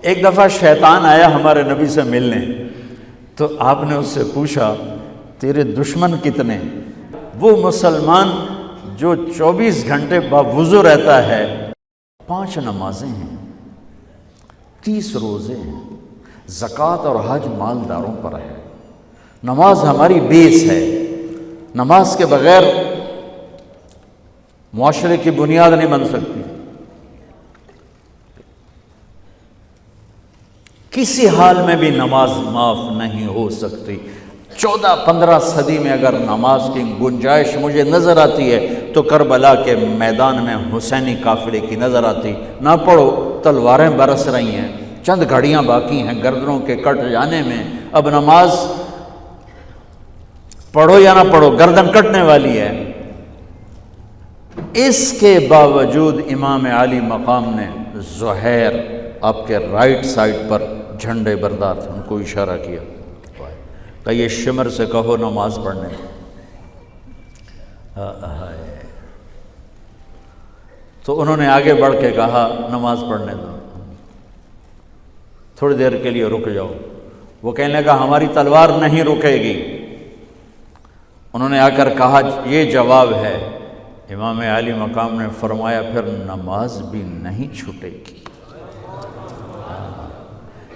ایک دفعہ شیطان آیا ہمارے نبی سے ملنے، تو آپ نے اس سے پوچھا تیرے دشمن کتنے؟ وہ مسلمان جو 24 گھنٹے باوضو رہتا ہے، 5 نمازیں ہیں، 30 روزے ہیں، زکوٰۃ اور حج مالداروں پر ہے۔ نماز ہماری بیس ہے، نماز کے بغیر معاشرے کی بنیاد نہیں بن سکتی۔ کسی حال میں بھی نماز معاف نہیں ہو سکتی۔ 14-15 صدی میں اگر نماز کی گنجائش مجھے نظر آتی ہے تو کربلا کے میدان میں حسینی قافلے کی نظر آتی۔ نہ پڑھو، تلواریں برس رہی ہیں، چند گھڑیاں باقی ہیں گردنوں کے کٹ جانے میں، اب نماز پڑھو یا نہ پڑھو گردن کٹنے والی ہے۔ اس کے باوجود امام عالی مقام نے زہیر آپ کے رائٹ سائڈ پر جھنڈے بردار تھے، ان کو اشارہ کیا کہ یہ شمر سے کہو نماز پڑھنے تو انہوں نے آگے بڑھ کے کہا نماز پڑھنے دو، تھوڑی دیر کے لیے رک جاؤ۔ وہ کہنے لگا ہماری تلوار نہیں رکے گی۔ انہوں نے آ کر کہا یہ جواب ہے۔ امام عالی مقام نے فرمایا پھر نماز بھی نہیں چھوٹے گی۔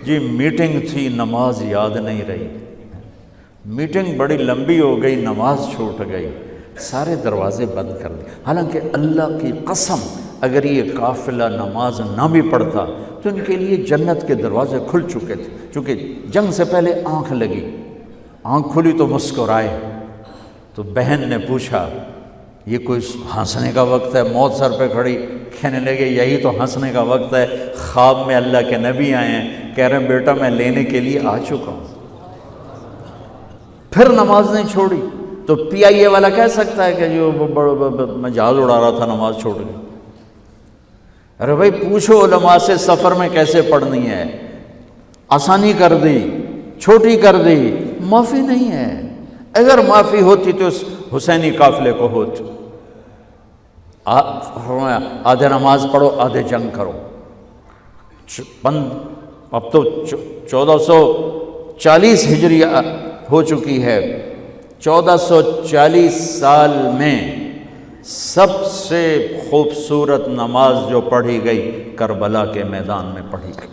جی میٹنگ تھی، نماز یاد نہیں رہی، میٹنگ بڑی لمبی ہو گئی، نماز چھوٹ گئی، سارے دروازے بند کر دیے۔ حالانکہ اللہ کی قسم اگر یہ قافلہ نماز نہ بھی پڑھتا تو ان کے لیے جنت کے دروازے کھل چکے تھے، چونکہ جنگ سے پہلے آنکھ لگی، آنکھ کھلی تو مسکرائے۔ تو بہن نے پوچھا یہ کوئی ہنسنے کا وقت ہے؟ موت سر پہ کھڑی، کہنے لگے یہی تو ہنسنے کا وقت ہے۔ خواب میں اللہ کے نبی آئے ہیں، کہہ رہے ہیں بیٹا میں لینے کے لیے آ چکا ہوں۔ پھر نماز نہیں چھوڑی تو پی آئی اے والا کہہ سکتا ہے کہ جو میں جہاز اڑا رہا تھا نماز چھوڑ گئی۔ ارے بھائی پوچھو علماء سے سفر میں کیسے پڑھنی ہے، آسانی کر دی، چھوٹی کر دی، معافی نہیں ہے۔ اگر معافی ہوتی تو اس حسینی قافلے کو ہوتی۔ آدھے نماز پڑھو آدھے جنگ کرو۔ اب تو 1440 ہجری ہو چکی ہے، 1440 سال میں سب سے خوبصورت نماز جو پڑھی گئی کربلا کے میدان میں پڑھی گئی،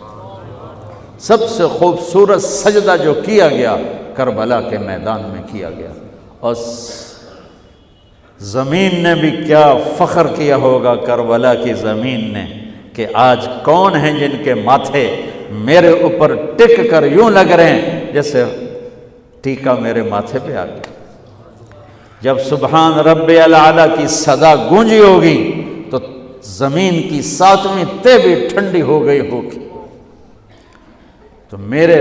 سب سے خوبصورت سجدہ جو کیا گیا کربلا کے میدان میں کیا گیا۔ اور زمین نے بھی کیا فخر کیا ہوگا کربلا کی زمین نے کہ آج کون ہیں جن کے ماتھے میرے اوپر ٹک کر یوں لگ رہے ہیں جیسے ٹیکا میرے ماتھے پہ آ گیا۔ جب سبحان رب الاعلیٰ کی صدا گونجی ہوگی تو زمین کی 7ویں تہ بھی ٹھنڈی ہو گئی ہوگی۔ تو میرے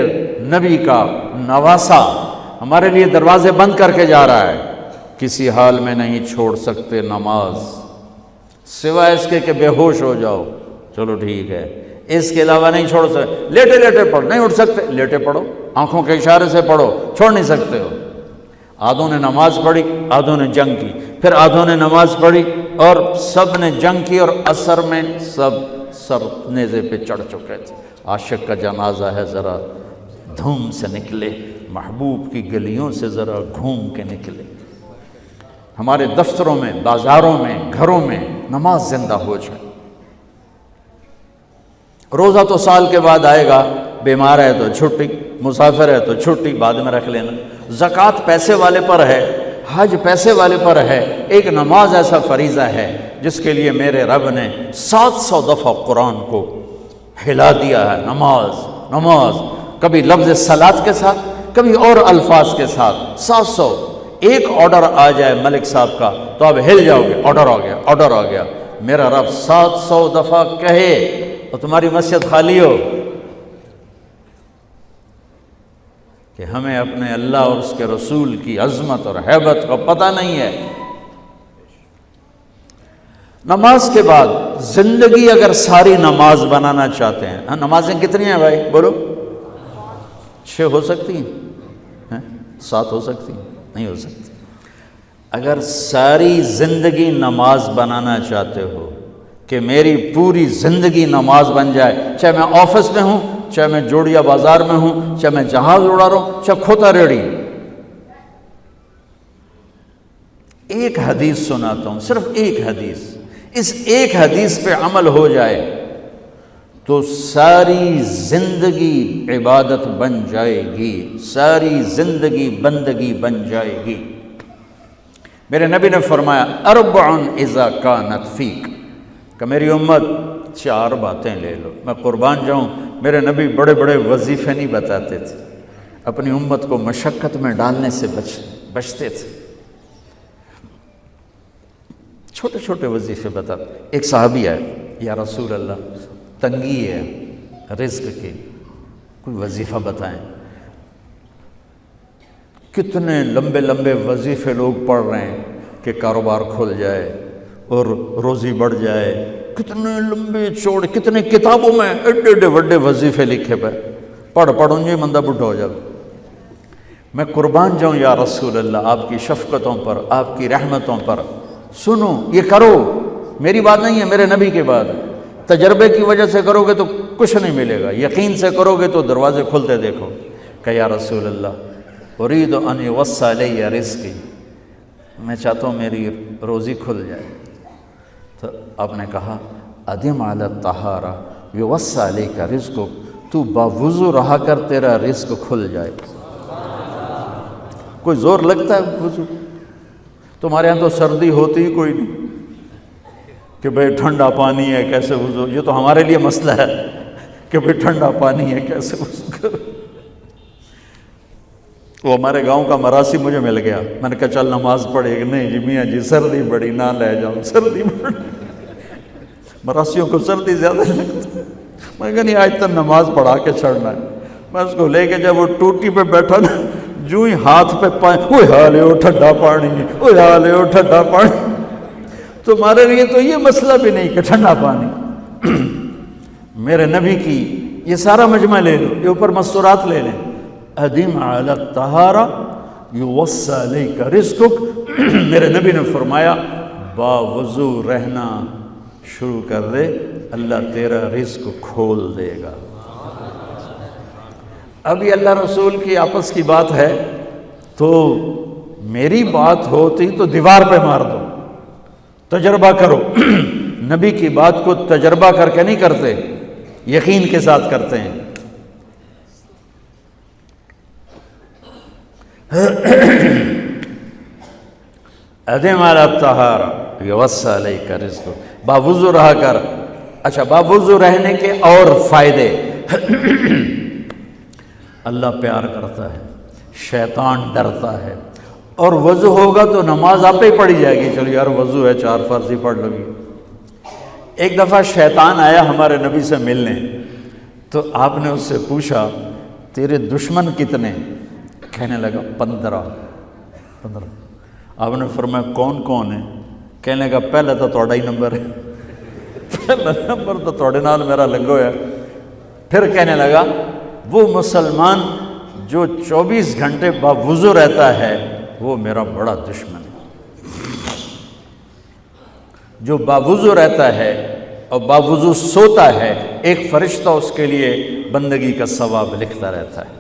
نبی کا نواسا ہمارے لیے دروازے بند کر کے جا رہا ہے۔ کسی حال میں نہیں چھوڑ سکتے نماز، سوائے اس کے کہ بے ہوش ہو جاؤ، چلو ٹھیک ہے، اس کے علاوہ نہیں چھوڑ سکتے۔ لیٹے لیٹے پڑھو، نہیں اٹھ سکتے لیٹے پڑھو، آنکھوں کے اشارے سے پڑھو، چھوڑ نہیں سکتے ہو۔ آدھوں نے نماز پڑھی، آدھوں نے جنگ کی، پھر آدھوں نے نماز پڑھی اور سب نے جنگ کی، اور عصر میں سب سر نیزے پہ چڑھ چکے تھے۔ عاشق کا جنازہ ہے، ذرا دھوم سے نکلے، محبوب کی گلیوں سے ذرا گھوم کے نکلے۔ ہمارے دفتروں میں، بازاروں میں، گھروں میں نماز زندہ ہو جائے۔ روزہ تو سال کے بعد آئے گا، بیمار ہے تو چھٹی، مسافر ہے تو چھٹی بعد میں رکھ لینا۔ زکوٰۃ پیسے والے پر ہے، حج پیسے والے پر ہے، ایک نماز ایسا فریضہ ہے جس کے لیے میرے رب نے 700 دفعہ قرآن کو ہلا دیا ہے۔ نماز نماز، کبھی لفظ صلاۃ کے ساتھ، کبھی اور الفاظ کے ساتھ، 700۔ ایک آرڈر آ جائے ملک صاحب کا تو آپ ہل جاؤ گے، آرڈر آ گیا، آرڈر آ گیا۔ میرا رب 700 دفعہ کہے اور تمہاری مسجد خالی ہو کہ ہمیں اپنے اللہ اور اس کے رسول کی عظمت اور ہیبت کا پتہ نہیں ہے۔ نماز کے بعد زندگی اگر ساری نماز بنانا چاہتے ہیں، نمازیں کتنی ہیں بھائی بولو؟ 6 ہو سکتی ہیں، 7 ہو سکتی ہیں، نہیں ہو سکتی۔ اگر ساری زندگی نماز بنانا چاہتے ہو کہ میری پوری زندگی نماز بن جائے، چاہے میں آفس میں ہوں چاہے میں جوڑیا بازار میں ہوں، چاہے میں جہاز اڑا رہا ہوں، چاہے کھوتا ریڑی۔ ایک حدیث سناتا ہوں، صرف ایک حدیث، اس ایک حدیث پہ عمل ہو جائے تو ساری زندگی عبادت بن جائے گی، ساری زندگی بندگی بن جائے گی۔ میرے نبی نے فرمایا اربع اذا کانت فیک، کہ میری امت 4 باتیں لے لو۔ میں قربان جاؤں، میرے نبی بڑے بڑے وظیفے نہیں بتاتے تھے، اپنی امت کو مشقت میں ڈالنے سے بچتے تھے، چھوٹے چھوٹے وظیفے بتاتے۔ ایک صحابی آئے، یا رسول اللہ تنگی ہے رزق کی، کوئی وظیفہ بتائیں۔ کتنے لمبے لمبے وظیفے لوگ پڑھ رہے ہیں کہ کاروبار کھل جائے اور روزی بڑھ جائے، کتنے لمبے چوڑے، کتنے کتابوں میں ایڈے ایڈے بڑے وظیفے لکھے پہ، پڑھوں جو مندہ بڈھا ہو جائے۔ میں قربان جاؤں یا رسول اللہ آپ کی شفقتوں پر، آپ کی رحمتوں پر، سنو یہ کرو، میری بات نہیں ہے، میرے نبی کی بات ہے۔ تجربے کی وجہ سے کرو گے تو کچھ نہیں ملے گا، یقین سے کرو گے تو دروازے کھلتے دیکھو۔ کہ یا رسول اللہ ارید ان یوسع علی رزقی، میں چاہتا ہوں میری روزی کھل جائے۔ تو آپ نے کہا ادم علی الطہارہ یوسع علیک رزقک، تو باوضو رہا کر تیرا رزق کھل جائے۔ کوئی زور لگتا ہے وضو؟ تمہارے ہاں تو سردی ہوتی ہی کوئی نہیں کہ بھئی ٹھنڈا پانی ہے کیسے وضو، یہ تو ہمارے لیے مسئلہ ہے کہ بھئی ٹھنڈا پانی ہے کیسے وضو کرو۔ وہ ہمارے گاؤں کا مراسی مجھے مل گیا، میں نے کہا چل نماز پڑھے گی، نہیں جی میاں جی سردی بڑی، نہ لے جاؤں سردی بڑی، مراسیوں کو سردی زیادہ لگتی ہے۔ میں کہا نہیں آج تک نماز پڑھا کے چھڑنا ہے۔ میں اس کو لے کے جب وہ ٹوٹی پہ بیٹھا نا، جو ہی ہاتھ پہ پائیں، اوہ حالے ہو ٹھنڈا پانی ہے، اوہ حالے ہو ٹھنڈا پانی۔ تمہارے لیے تو یہ مسئلہ بھی نہیں کہ ٹھنڈا پانی۔ میرے نبی کی یہ سارا مجمع لے لو، یہ اوپر مستورات لے لیں، ادم علی الطہارہ یوسع علیک رزقک۔ میرے نبی نے فرمایا باوضو رہنا شروع کر دے، اللہ تیرا رزق کھول دے گا۔ اب یہ اللہ رسول کی آپس کی بات ہے تو میری بات ہوتی تو دیوار پہ مار دو، تجربہ کرو۔ نبی کی بات کو تجربہ کر کے نہیں کرتے، یقین کے ساتھ کرتے ہیں۔ ادم علی الطہارہ یوسع علیک رزقک، باوضو رہا کر۔ اچھا باوضو رہنے کے اور فائدے، اللہ پیار کرتا ہے، شیطان ڈرتا ہے، اور وضو ہوگا تو نماز آپ ہی پڑھی جائے گی، چلو یار وضو ہے 4 فرض ہی پڑھ لو گی۔ ایک دفعہ شیطان آیا ہمارے نبی سے ملنے، تو آپ نے اس سے پوچھا تیرے دشمن کتنے؟ کہنے لگا 15۔ آپ نے فرمایا کون کون ہے؟ کہنے لگا پہلا تو تھوڑا ہی نمبر ہے، پہلا نمبر تو تھوڑے نال میرا لگو ہے۔ پھر کہنے لگا وہ مسلمان جو 24 گھنٹے باوضو رہتا ہے وہ میرا بڑا دشمن ہے۔ جو باوضو رہتا ہے اور باوضو سوتا ہے، ایک فرشتہ اس کے لیے بندگی کا ثواب لکھتا رہتا ہے۔